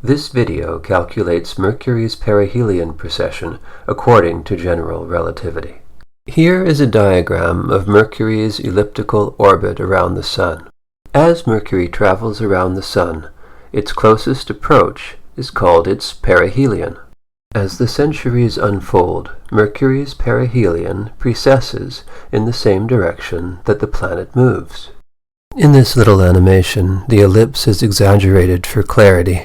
This video calculates Mercury's perihelion precession according to general relativity. Here is a diagram of Mercury's elliptical orbit around the Sun. As Mercury travels around the Sun, its closest approach is called its perihelion. As the centuries unfold, Mercury's perihelion precesses in the same direction that the planet moves. In this little animation, the ellipse is exaggerated for clarity,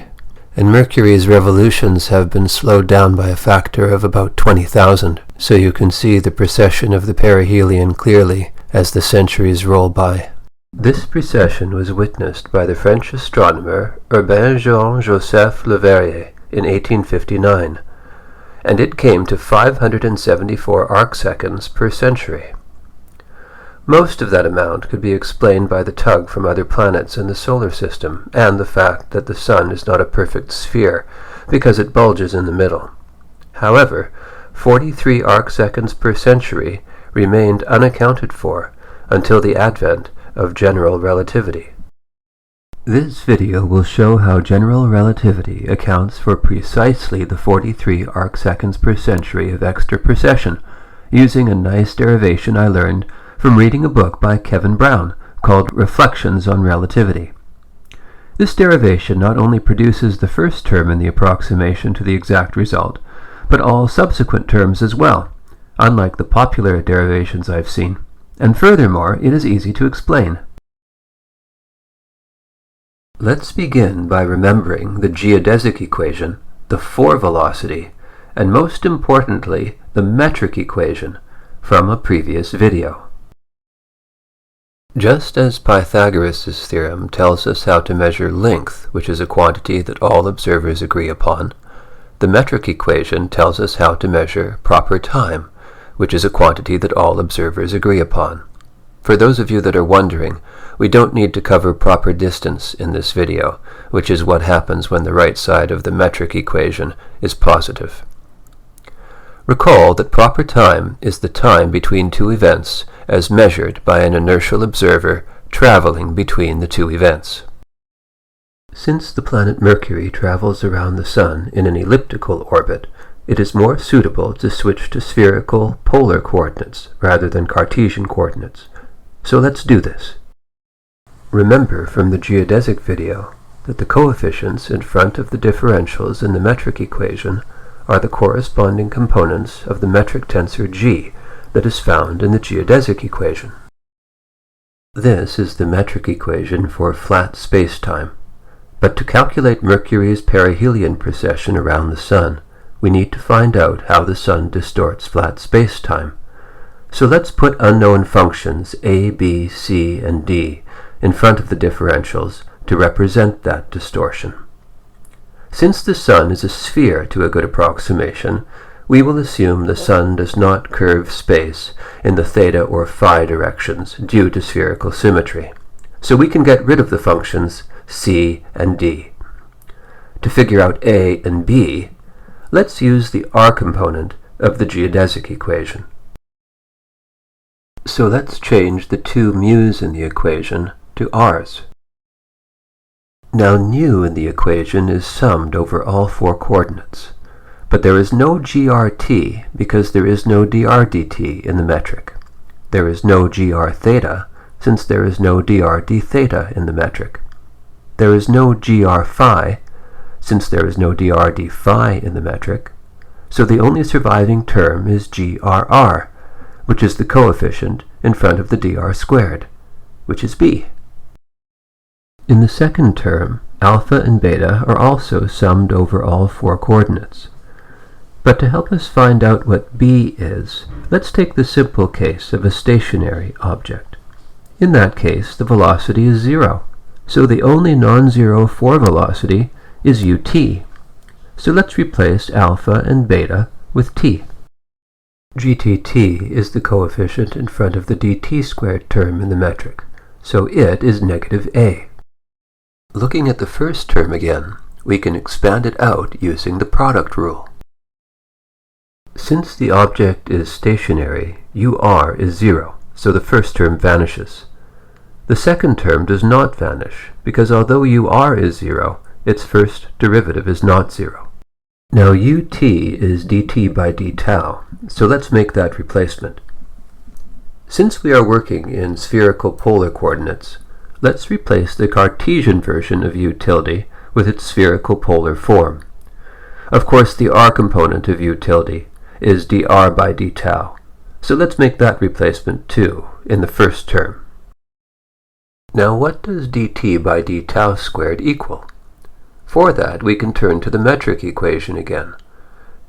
and Mercury's revolutions have been slowed down by a factor of about 20,000, so you can see the precession of the perihelion clearly as the centuries roll by. This precession was witnessed by the French astronomer Urbain Jean-Joseph Leverrier in 1859, and it came to 574 arcseconds per century. Most of that amount could be explained by the tug from other planets in the solar system and the fact that the Sun is not a perfect sphere because it bulges in the middle. However, 43 arcseconds per century remained unaccounted for until the advent of general relativity. This video will show how general relativity accounts for precisely the 43 arcseconds per century of extra precession, using a nice derivation I learned from reading a book by Kevin Brown called Reflections on Relativity. This derivation not only produces the first term in the approximation to the exact result, but all subsequent terms as well, unlike the popular derivations I've seen, and furthermore, it is easy to explain. Let's begin by remembering the geodesic equation, the four-velocity, and most importantly, the metric equation from a previous video. Just as Pythagoras' theorem tells us how to measure length, which is a quantity that all observers agree upon, the metric equation tells us how to measure proper time, which is a quantity that all observers agree upon. For those of you that are wondering, we don't need to cover proper distance in this video, which is what happens when the right side of the metric equation is positive. Recall that proper time is the time between two events as measured by an inertial observer traveling between the two events. Since the planet Mercury travels around the Sun in an elliptical orbit, it is more suitable to switch to spherical polar coordinates rather than Cartesian coordinates. So let's do this. Remember from the geodesic video that the coefficients in front of the differentials in the metric equation are the corresponding components of the metric tensor g that is found in the geodesic equation. This is the metric equation for flat spacetime, but to calculate Mercury's perihelion precession around the Sun, we need to find out how the Sun distorts flat spacetime. So let's put unknown functions a, b, c, and d in front of the differentials to represent that distortion. Since the Sun is a sphere to a good approximation, we will assume the Sun does not curve space in the theta or phi directions due to spherical symmetry. So we can get rid of the functions c and d. To figure out a and b, let's use the r component of the geodesic equation. So let's change the two mu's in the equation to r's. Now nu in the equation is summed over all four coordinates, but there is no grt because there is no dr dt in the metric. There is no gr theta since there is no dr d theta in the metric. There is no gr phi since there is no dr d phi in the metric, so the only surviving term is grr, which is the coefficient in front of the dr squared, which is b. In the second term, alpha and beta are also summed over all four coordinates. But to help us find out what b is, let's take the simple case of a stationary object. In that case, the velocity is 0, so the only non-zero four-velocity is ut. So let's replace alpha and beta with t. Gtt is the coefficient in front of the dt squared term in the metric, so it is negative a. Looking at the first term again, we can expand it out using the product rule. Since the object is stationary, ur is 0, so the first term vanishes. The second term does not vanish, because although ur is 0, its first derivative is not zero. Now ut is dt by d tau, so let's make that replacement. Since we are working in spherical polar coordinates, let's replace the Cartesian version of u tilde with its spherical polar form. Of course, the r component of u tilde is dr by d tau, so let's make that replacement too in the first term. Now what does dt by d tau squared equal? For that, we can turn to the metric equation again.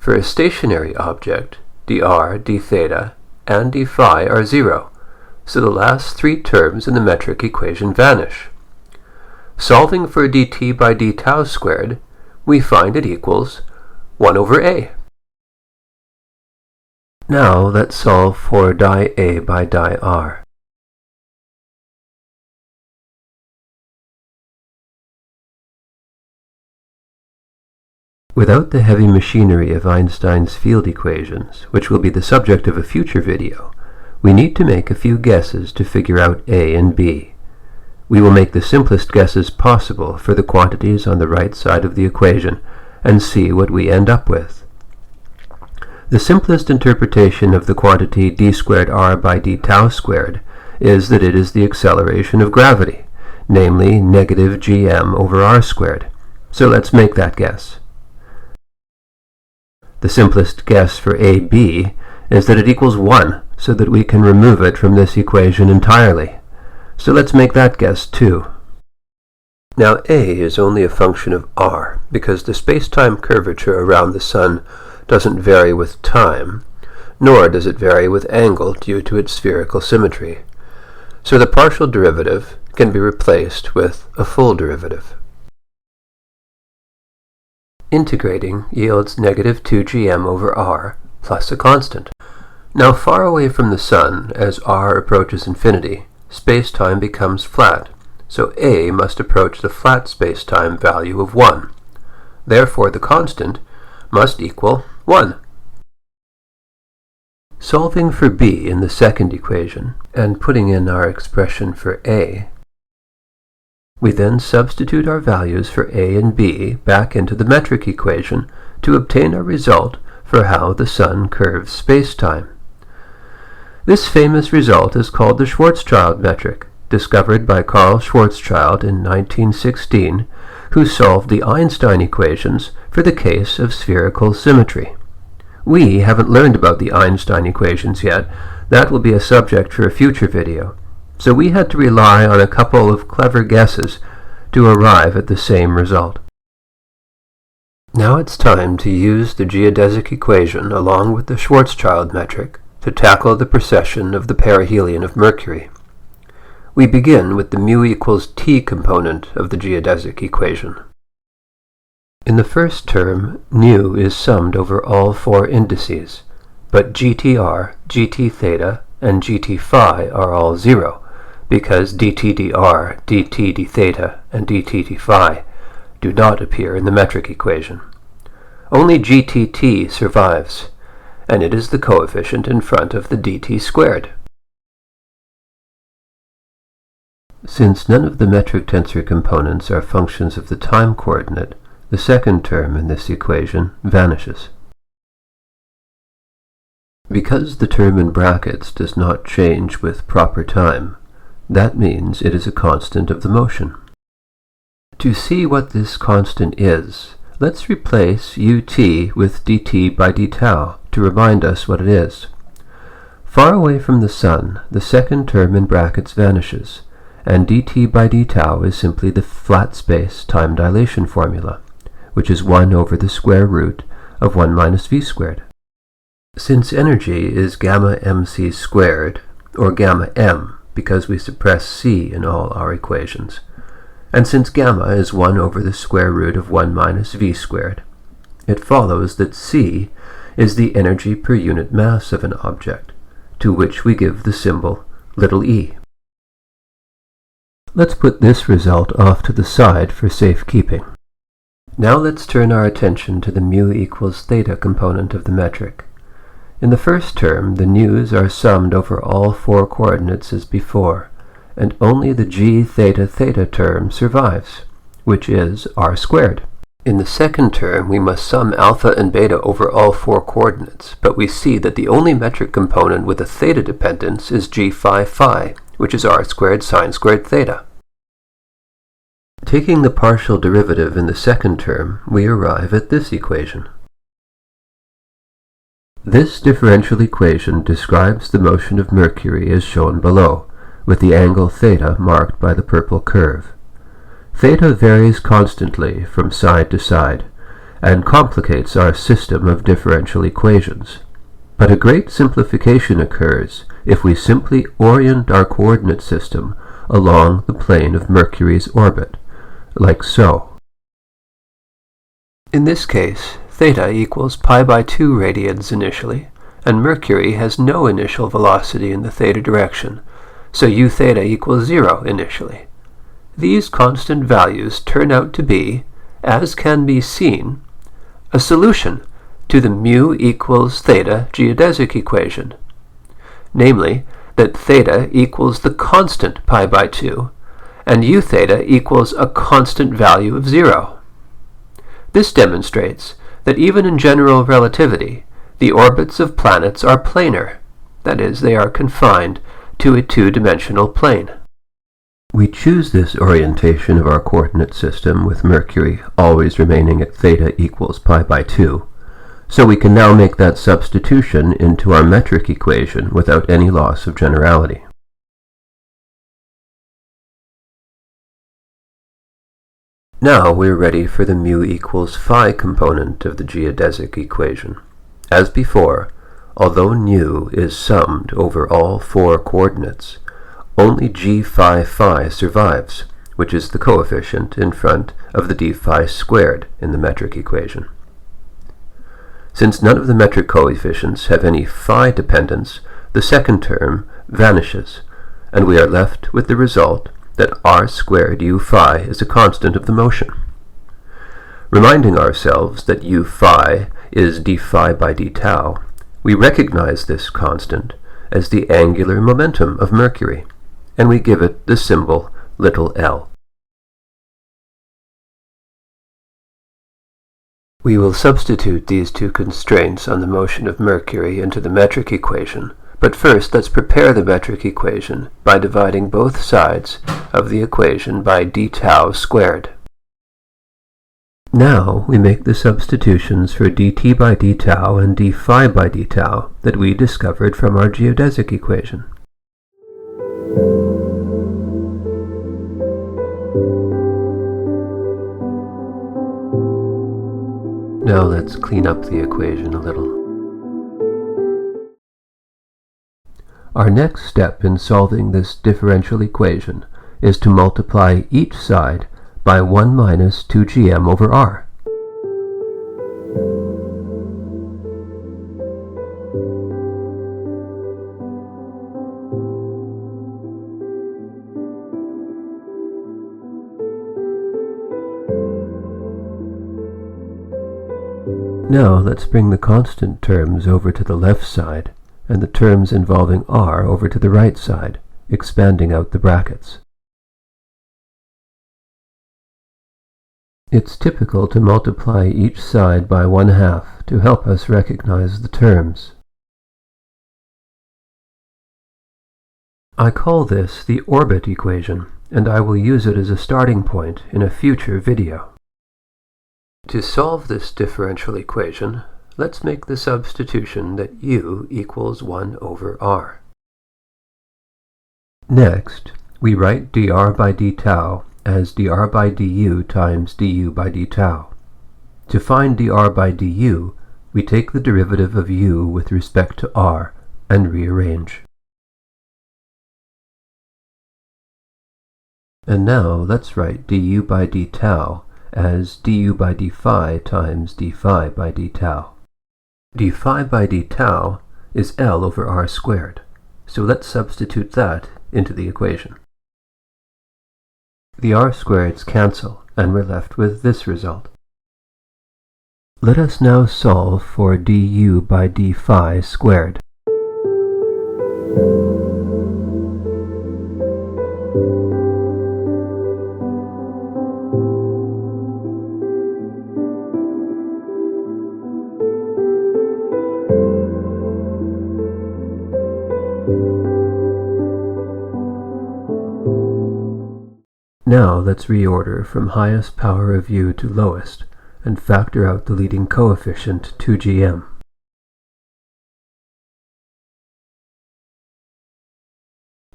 For a stationary object, dr, d theta, and d phi are zero, so the last three terms in the metric equation vanish. Solving for dt by d tau squared, we find it equals 1 over a. Now let's solve for di a by di r. Without the heavy machinery of Einstein's field equations, which will be the subject of a future video, we need to make a few guesses to figure out a and b. We will make the simplest guesses possible for the quantities on the right side of the equation and see what we end up with. The simplest interpretation of the quantity d squared r by d tau squared is that it is the acceleration of gravity, namely negative gm over r squared. So let's make that guess. The simplest guess for AB is that it equals 1, so that we can remove it from this equation entirely. So let's make that guess too. Now A is only a function of r, because the space-time curvature around the Sun doesn't vary with time, nor does it vary with angle due to its spherical symmetry. So the partial derivative can be replaced with a full derivative. Integrating yields negative 2gm over r plus a constant. Now far away from the Sun, as r approaches infinity, space-time becomes flat, so A must approach the flat space-time value of 1. Therefore the constant must equal 1. Solving for b in the second equation, and putting in our expression for a, we then substitute our values for a and b back into the metric equation to obtain our result for how the Sun curves space-time. This famous result is called the Schwarzschild metric, discovered by Carl Schwarzschild in 1916, who solved the Einstein equations for the case of spherical symmetry. We haven't learned about the Einstein equations yet. That will be a subject for a future video. So we had to rely on a couple of clever guesses to arrive at the same result. Now it's time to use the geodesic equation along with the Schwarzschild metric to tackle the precession of the perihelion of Mercury. We begin with the mu equals t component of the geodesic equation. In the first term, nu is summed over all four indices, but GTR, GT theta, and GT phi are all zero, because dt dr, dt d theta, and dt d phi do not appear in the metric equation. Only gtt survives, and it is the coefficient in front of the dt squared. Since none of the metric tensor components are functions of the time coordinate, the second term in this equation vanishes. Because the term in brackets does not change with proper time, that means it is a constant of the motion. To see what this constant is, let's replace ut with dt by d tau to remind us what it is. Far away from the Sun, the second term in brackets vanishes, and dt by d tau is simply the flat space time dilation formula, which is 1 over the square root of 1 minus v squared. Since energy is gamma mc squared, or gamma m, because we suppress c in all our equations, and since gamma is 1 over the square root of 1 minus v squared, it follows that c is the energy per unit mass of an object, to which we give the symbol little e. Let's put this result off to the side for safekeeping. Now let's turn our attention to the mu equals theta component of the metric. In the first term, the nu's are summed over all four coordinates as before, and only the g theta theta term survives, which is r squared. In the second term, we must sum alpha and beta over all four coordinates, but we see that the only metric component with a theta dependence is g phi phi, which is r squared sine squared theta. Taking the partial derivative in the second term, we arrive at this equation. This differential equation describes the motion of Mercury as shown below, with the angle theta marked by the purple curve. Theta varies constantly from side to side, and complicates our system of differential equations. But a great simplification occurs if we simply orient our coordinate system along the plane of Mercury's orbit, like so. In this case, theta equals pi by 2 radians initially, and Mercury has no initial velocity in the theta direction, so u theta equals 0 initially. These constant values turn out to be, as can be seen, a solution to the mu equals theta geodesic equation, namely that theta equals the constant pi by 2, and u theta equals a constant value of 0. This demonstrates that even in general relativity, the orbits of planets are planar, that is, they are confined to a two-dimensional plane. We choose this orientation of our coordinate system with Mercury always remaining at theta equals pi by 2, so we can now make that substitution into our metric equation without any loss of generality. Now we're ready for the mu equals phi component of the geodesic equation. As before, although nu is summed over all four coordinates, only g phi phi survives, which is the coefficient in front of the d phi squared in the metric equation. Since none of the metric coefficients have any phi dependence, the second term vanishes, and we are left with the result that r squared u phi is a constant of the motion. Reminding ourselves that u phi is d phi by d tau, we recognize this constant as the angular momentum of Mercury, and we give it the symbol little l. We will substitute these two constraints on the motion of Mercury into the metric equation, but first let's prepare the metric equation by dividing both sides of the equation by d tau squared. Now we make the substitutions for dt by d tau and d phi by d tau that we discovered from our geodesic equation. Now let's clean up the equation a little. Our next step in solving this differential equation is to multiply each side by 1 minus 2gm over r. Now let's bring the constant terms over to the left side, and the terms involving r over to the right side, expanding out the brackets. It's typical to multiply each side by 1/2 to help us recognize the terms. I call this the orbit equation, and I will use it as a starting point in a future video. To solve this differential equation, let's make the substitution that u equals 1 over r. Next, we write dr by d tau as dr by du times du by d tau. To find dr by du, we take the derivative of u with respect to r and rearrange. And now let's write du by d tau as du by d phi times d phi by d tau. d phi by d tau is L over r squared, so let's substitute that into the equation. The r squareds cancel, and we're left with this result. Let us now solve for du by d phi squared. Now let's reorder from highest power of u to lowest and factor out the leading coefficient 2gm.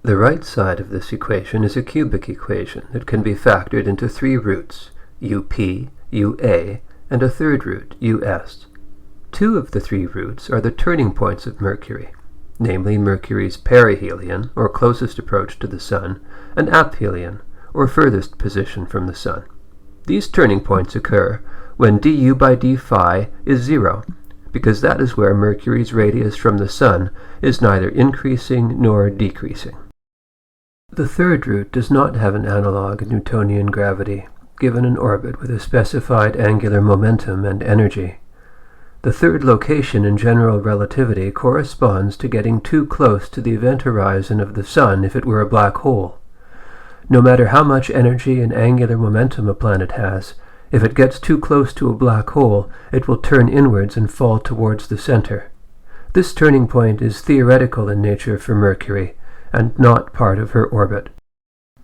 The right side of this equation is a cubic equation that can be factored into three roots, up, ua, and a third root, us. Two of the three roots are the turning points of Mercury, namely Mercury's perihelion, or closest approach to the Sun, and aphelion, or furthest position from the Sun. These turning points occur when du by d phi is 0, because that is where Mercury's radius from the Sun is neither increasing nor decreasing. The third root does not have an analog in Newtonian gravity, given an orbit with a specified angular momentum and energy. The third location in general relativity corresponds to getting too close to the event horizon of the Sun if it were a black hole. No matter how much energy and angular momentum a planet has, if it gets too close to a black hole, it will turn inwards and fall towards the center. This turning point is theoretical in nature for Mercury, and not part of her orbit.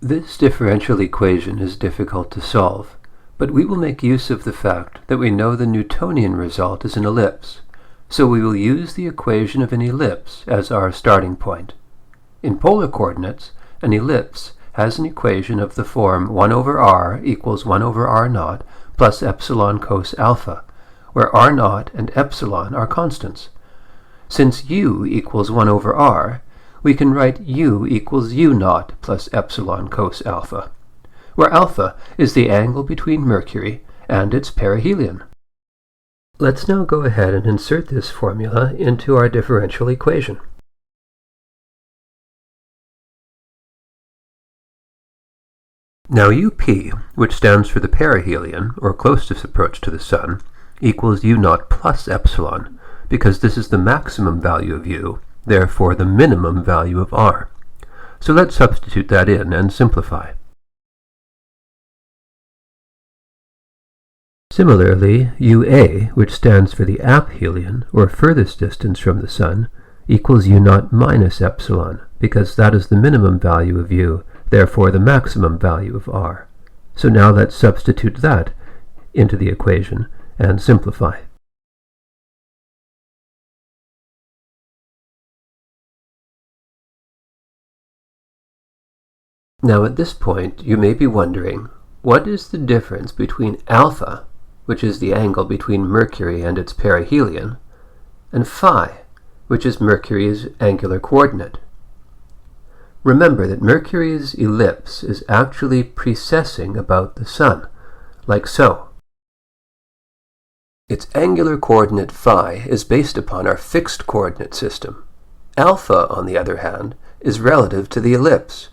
This differential equation is difficult to solve, but we will make use of the fact that we know the Newtonian result is an ellipse, so we will use the equation of an ellipse as our starting point. In polar coordinates, an ellipse has an equation of the form 1 over r equals 1 over r naught plus epsilon cos alpha, where r naught and epsilon are constants. Since u equals 1 over r, we can write u equals u naught plus epsilon cos alpha, where alpha is the angle between Mercury and its perihelion. Let's now go ahead and insert this formula into our differential equation. Now up, which stands for the perihelion, or closest approach to the Sun, equals u naught plus epsilon, because this is the maximum value of u, therefore the minimum value of r. So let's substitute that in and simplify. Similarly, ua, which stands for the aphelion, or furthest distance from the Sun, equals u naught minus epsilon, because that is the minimum value of u, therefore the maximum value of r. So now let's substitute that into the equation and simplify. Now at this point you may be wondering, what is the difference between alpha, which is the angle between Mercury and its perihelion, and phi, which is Mercury's angular coordinate? Remember that Mercury's ellipse is actually precessing about the Sun, like so. Its angular coordinate phi is based upon our fixed coordinate system. Alpha, on the other hand, is relative to the ellipse.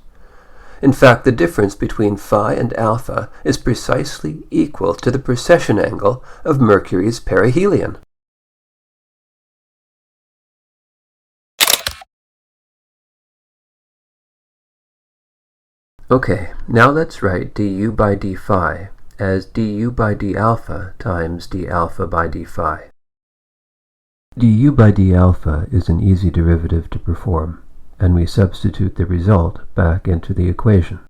In fact, the difference between phi and alpha is precisely equal to the precession angle of Mercury's perihelion. Okay, now let's write du by d phi as du by d alpha times d alpha by d phi. Du by d alpha is an easy derivative to perform, and we substitute the result back into the equation.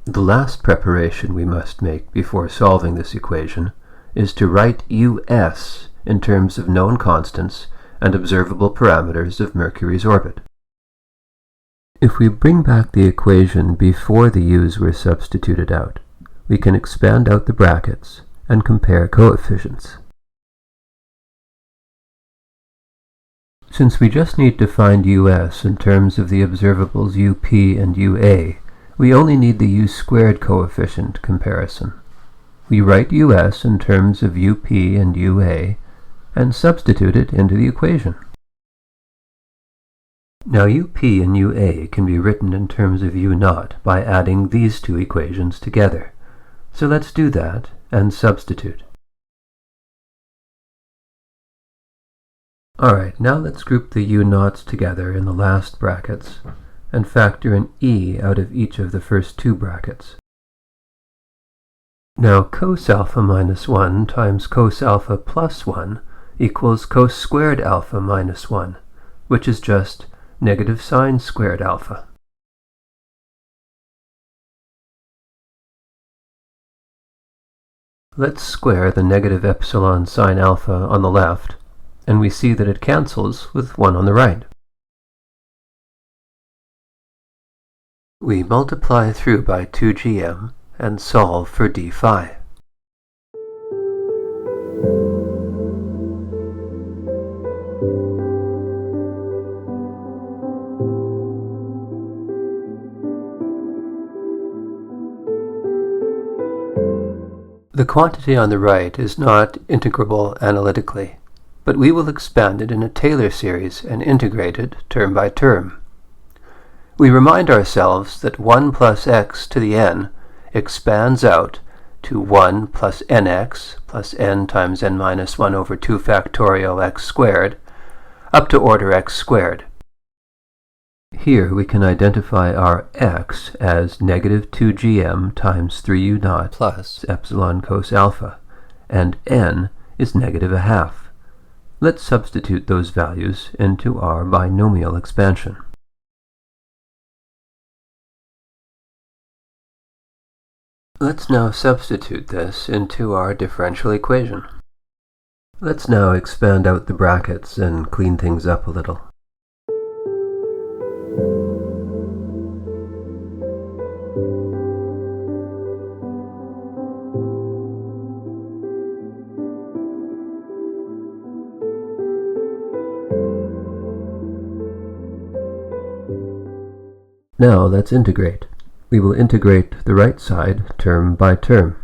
The last preparation we must make before solving this equation is to write us in terms of known constants and observable parameters of Mercury's orbit. If we bring back the equation before the u's were substituted out, we can expand out the brackets and compare coefficients. Since we just need to find us in terms of the observables up and ua, we only need the u squared coefficient comparison. We write us in terms of up and ua and substitute it into the equation. Now up and ua can be written in terms of u naught by adding these two equations together. So let's do that and substitute. Alright, now let's group the u naughts together in the last brackets and factor an e out of each of the first two brackets. Now cos alpha minus 1 times cos alpha plus 1 equals cos squared alpha minus 1, which is just negative sine squared alpha. Let's square the negative epsilon sine alpha on the left, and we see that it cancels with 1 on the right. We multiply through by 2gm and solve for d phi. The quantity on the right is not integrable analytically, but we will expand it in a Taylor series and integrate it term by term. We remind ourselves that 1 plus x to the n expands out to 1 plus nx plus n times n minus 1 over 2 factorial x squared up to order x squared. Here we can identify our x as negative 2gm times 3u naught plus epsilon cos alpha, and n is negative 1/2. Let's substitute those values into our binomial expansion. Let's now substitute this into our differential equation. Let's now expand out the brackets and clean things up a little. Now let's integrate. We will integrate the right side term by term.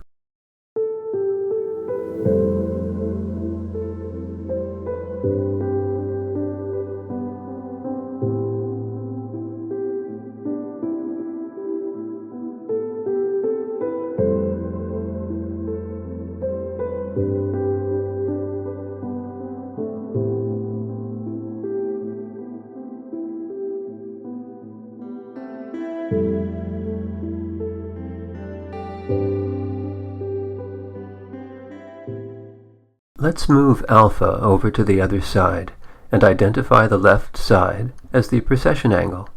Let's move alpha over to the other side and identify the left side as the precession angle.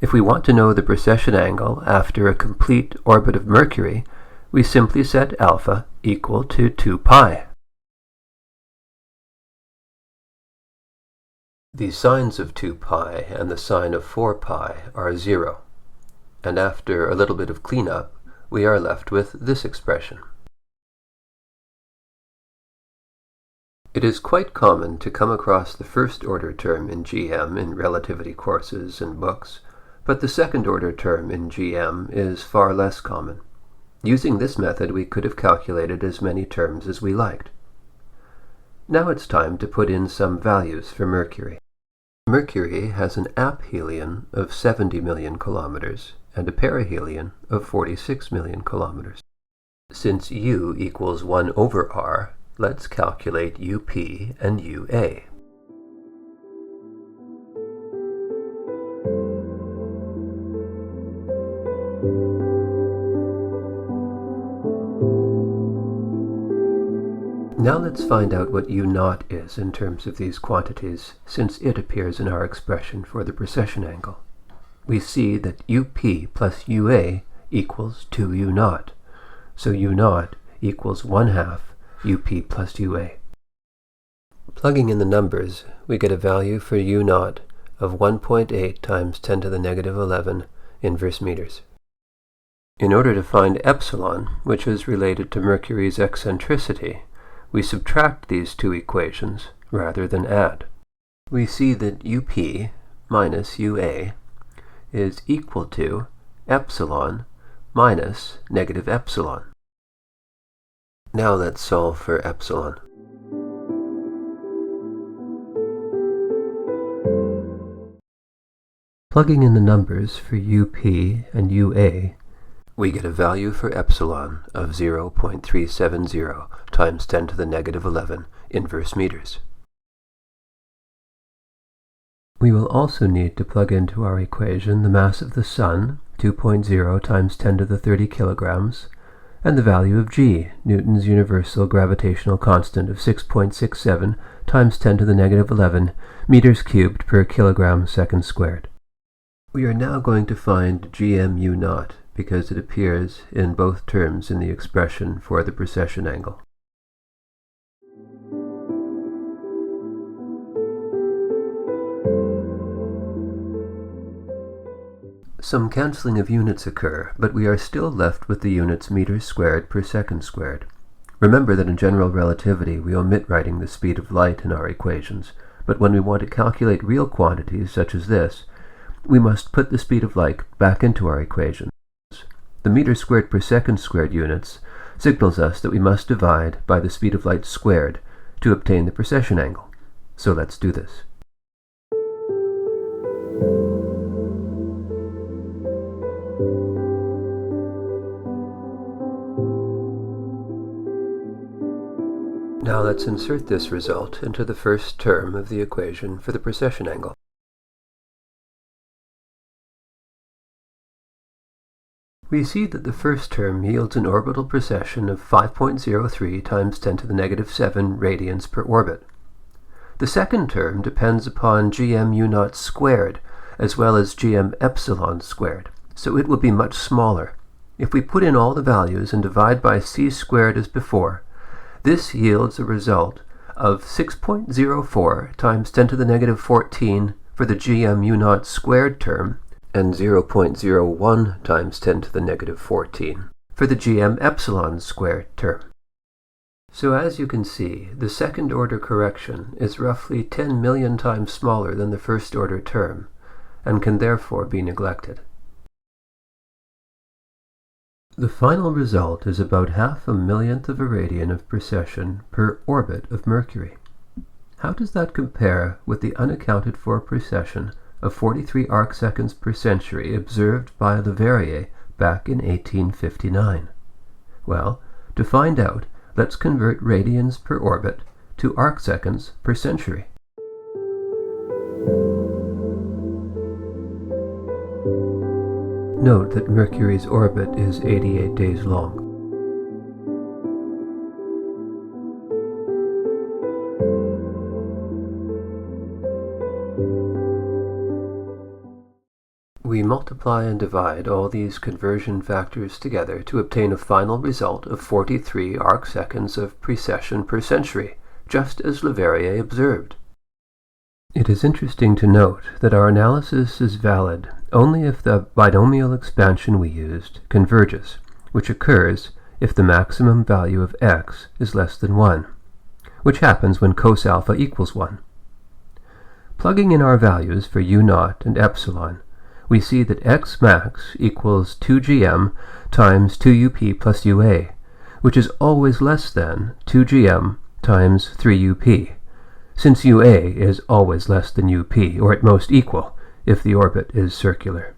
If we want to know the precession angle after a complete orbit of Mercury, we simply set alpha equal to 2 pi. The sines of 2 pi and the sine of 4 pi are 0, and after a little bit of cleanup, we are left with this expression. It is quite common to come across the first-order term in GM in relativity courses and books, but the second-order term in GM is far less common. Using this method, we could have calculated as many terms as we liked. Now it's time to put in some values for Mercury. Mercury has an aphelion of 70 million kilometers and a perihelion of 46 million kilometers. Since U equals 1 over R, let's calculate UP and UA. Now let's find out what U naught is in terms of these quantities, since it appears in our expression for the precession angle. We see that UP plus UA equals 2U naught, so U naught equals 1/2 UP plus UA. Plugging in the numbers, we get a value for U naught of 1.8 times 10 to the negative 11 inverse meters. In order to find epsilon, which is related to Mercury's eccentricity, we subtract these two equations rather than add. We see that UP minus UA is equal to epsilon minus negative epsilon. Now let's solve for epsilon. Plugging in the numbers for UP and UA, we get a value for epsilon of 0.370 times 10 to the negative 11 inverse meters. We will also need to plug into our equation the mass of the Sun, 2.0 times 10 to the 30 kilograms, and the value of g, Newton's universal gravitational constant of 6.67 times 10 to the negative 11 meters cubed per kilogram second squared. We are now going to find GMU naught because it appears in both terms in the expression for the precession angle. Some cancelling of units occur, but we are still left with the units meters squared per second squared. Remember that in general relativity we omit writing the speed of light in our equations, but when we want to calculate real quantities such as this, we must put the speed of light back into our equations. The meters squared per second squared units signals us that we must divide by the speed of light squared to obtain the precession angle. So let's do this. Now let's insert this result into the first term of the equation for the precession angle. We see that the first term yields an orbital precession of 5.03 times 10 to the negative 7 radians per orbit. The second term depends upon gm u0 squared as well as gm epsilon squared, so it will be much smaller. If we put in all the values and divide by c squared as before, this yields a result of 6.04 times 10 to the negative 14 for the gm u0 squared term, and 0.01 times 10 to the negative 14 for the gm epsilon squared term. So as you can see, the second order correction is roughly 10 million times smaller than the first order term, and can therefore be neglected. The final result is about 1/2 millionth of a radian of precession per orbit of Mercury. How does that compare with the unaccounted for precession of 43 arcseconds per century observed by Leverrier back in 1859? Well, to find out, let's convert radians per orbit to arcseconds per century. Note that Mercury's orbit is 88 days long. We multiply and divide all these conversion factors together to obtain a final result of 43 arcseconds of precession per century, just as Leverrier observed. It is interesting to note that our analysis is valid only if the binomial expansion we used converges, which occurs if the maximum value of x is less than 1, which happens when cos alpha equals 1. Plugging in our values for u0 and epsilon, we see that x max equals 2gm times 2up plus ua, which is always less than 2gm times 3up, since ua is always less than up, or at most equal, if the orbit is circular.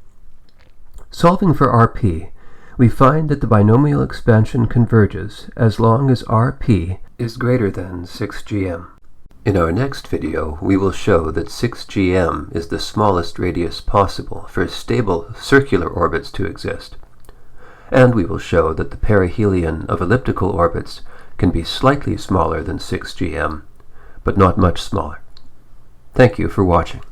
Solving for rp, we find that the binomial expansion converges as long as rp is greater than 6gm. In our next video, we will show that 6gm is the smallest radius possible for stable circular orbits to exist. And we will show that the perihelion of elliptical orbits can be slightly smaller than 6gm, but not much smaller. Thank you for watching.